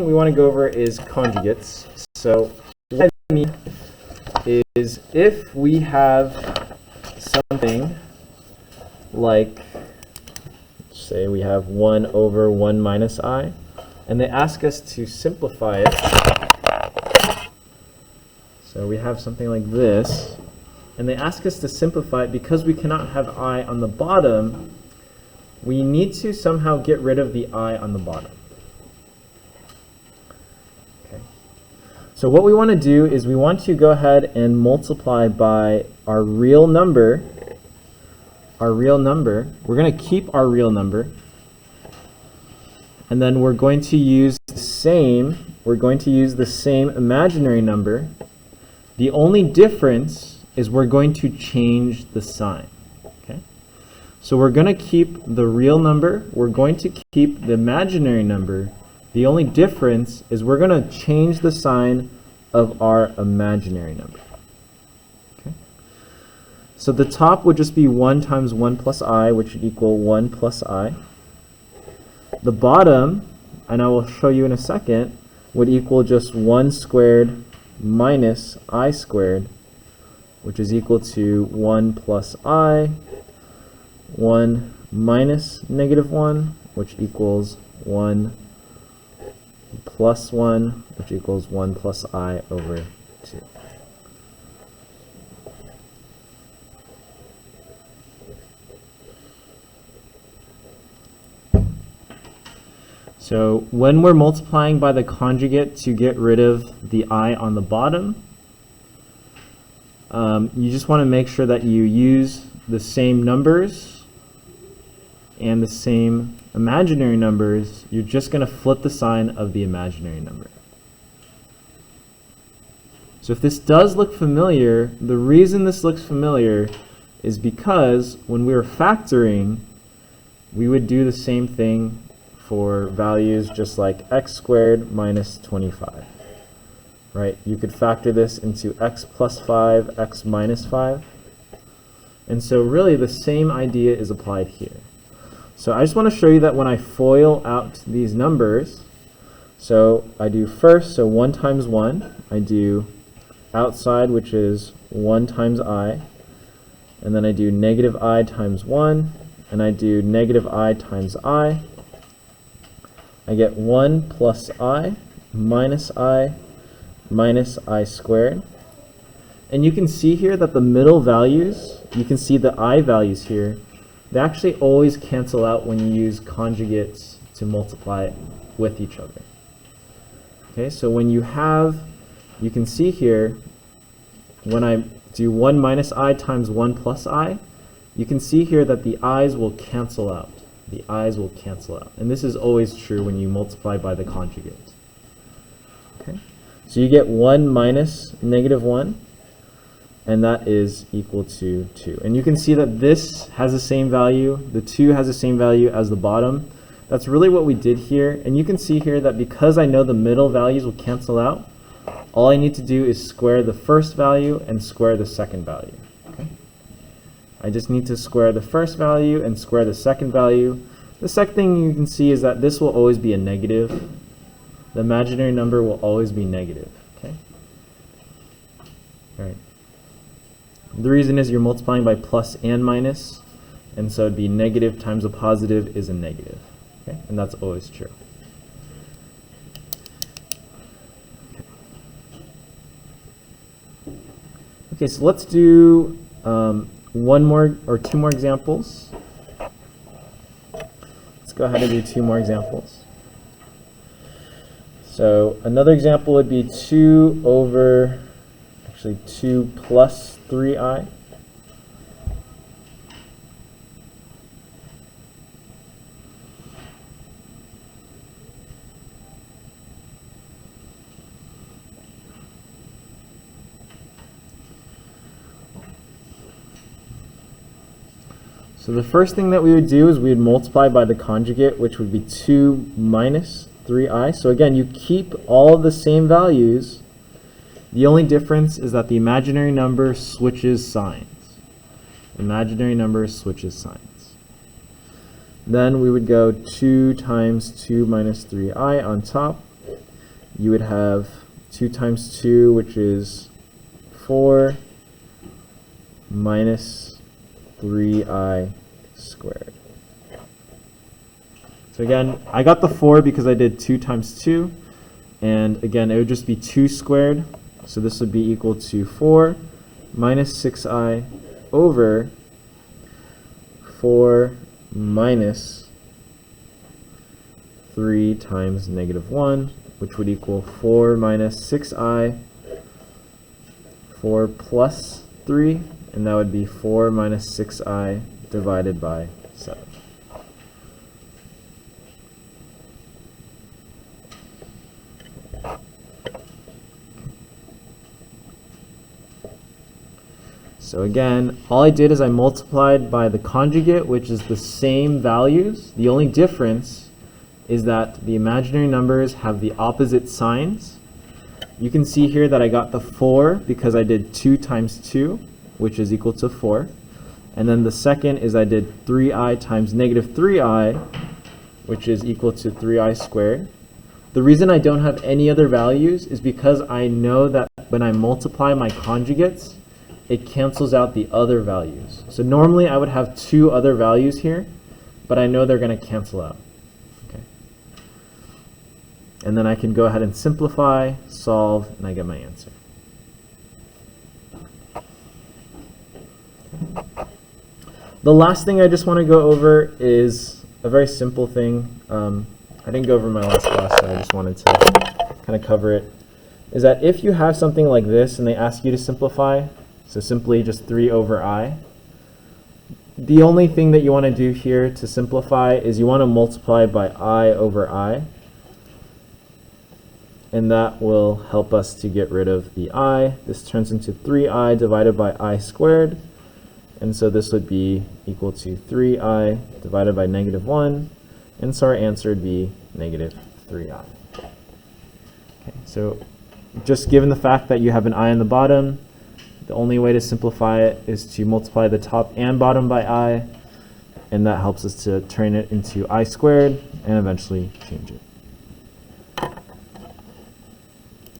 we want to go over is conjugates. So what I mean is if we have something like, say we have 1 over 1 minus I, and they ask us to simplify it. So we have something like this, and they ask us to simplify it because we cannot have I on the bottom. We need to somehow get rid of the I on the bottom. Okay. So what we want to do is we want to go ahead and multiply by our real number. Our real number. We're going to keep our real number. And then we're going to use the same imaginary number. The only difference is we're going to change the sign. Okay? So we're going to keep the real number. We're going to keep the imaginary number. The only difference is we're going to change the sign of our imaginary number. Okay? So the top would just be 1 times 1 plus I, which would equal 1 plus I. The bottom, and I will show you in a second, would equal just 1 squared minus I squared, which is equal to 1 plus I, 1 minus negative 1, which equals 1 plus 1, which equals 1 plus I over 2. So when we're multiplying by the conjugate to get rid of the I on the bottom, you just want to make sure that you use the same numbers and the same imaginary numbers. You're just going to flip the sign of the imaginary number. So if this does look familiar, the reason this looks familiar is because when we were factoring, we would do the same thing for values just like x squared minus 25. Right? You could factor this into x plus 5, x minus 5. And so really the same idea is applied here. So I just want to show you that when I FOIL out these numbers, so I do first, so 1 times 1, I do outside, which is 1 times I, and then I do negative I times 1, and I do negative I times I get 1 plus I minus I squared. And you can see here that the middle values, you can see the I values here, they actually always cancel out when you use conjugates to multiply with each other. Okay, so when you have, you can see here, when I do 1 minus I times 1 plus I, you can see here that the I's will cancel out. The I's will cancel out. And this is always true when you multiply by the conjugate. Okay? So you get 1 minus negative 1, and that is equal to 2. And you can see that this has the same value. The 2 has the same value as the bottom. That's really what we did here. And you can see here that because I know the middle values will cancel out, all I need to do is square the first value and square the second value. I just need to square the first value and square the second value. The second thing you can see is that this will always be a negative. The imaginary number will always be negative. Okay? All right. The reason is you're multiplying by plus and minus, and so it'd be negative times a positive is a negative. Okay? And that's always true. Okay, so let's do one more or two more examples. Let's go ahead and do 2 more examples. So another example would be 2 over, actually 2 plus 3i. So the first thing that we would do is we would multiply by the conjugate, which would be 2 minus 3i. So again, you keep all of the same values. The only difference is that the imaginary number switches signs. Imaginary number switches signs. Then we would go 2 times 2 minus 3i on top. you would have 2 times 2, which is 4, minus 3i squared. So again, I got the 4 because I did 2 times 2. And again, it would just be 2 squared. So this would be equal to 4 minus 6i over 4 minus 3 times negative 1, which would equal 4 minus 6i, 4 plus 3, and that would be 4 minus 6i divided by 7. So again, all I did is I multiplied by the conjugate, which is the same values. The only difference is that the imaginary numbers have the opposite signs. You can see here that I got the 4 because I did 2 times 2, which is equal to 4. And then the second is I did 3i times negative 3i, which is equal to 3i squared. The reason I don't have any other values is because I know that when I multiply my conjugates, it cancels out the other values. So normally I would have 2 other values here, but I know they're going to cancel out. Okay. And then I can go ahead and simplify, solve, and I get my answer. The last thing I just want to go over is a very simple thing. I didn't go over my last class, so I just wanted to kind of cover it. Is that if you have something like this and they ask you to simplify, so simply just 3 over I, the only thing that you want to do here to simplify is you want to multiply by I over I, and that will help us to get rid of the I. This turns into 3i divided by I squared, and so this would be equal to 3i divided by negative 1, and so our answer would be negative 3i. Okay, so just given the fact that you have an I on the bottom, the only way to simplify it is to multiply the top and bottom by I, and that helps us to turn it into I squared and eventually change it.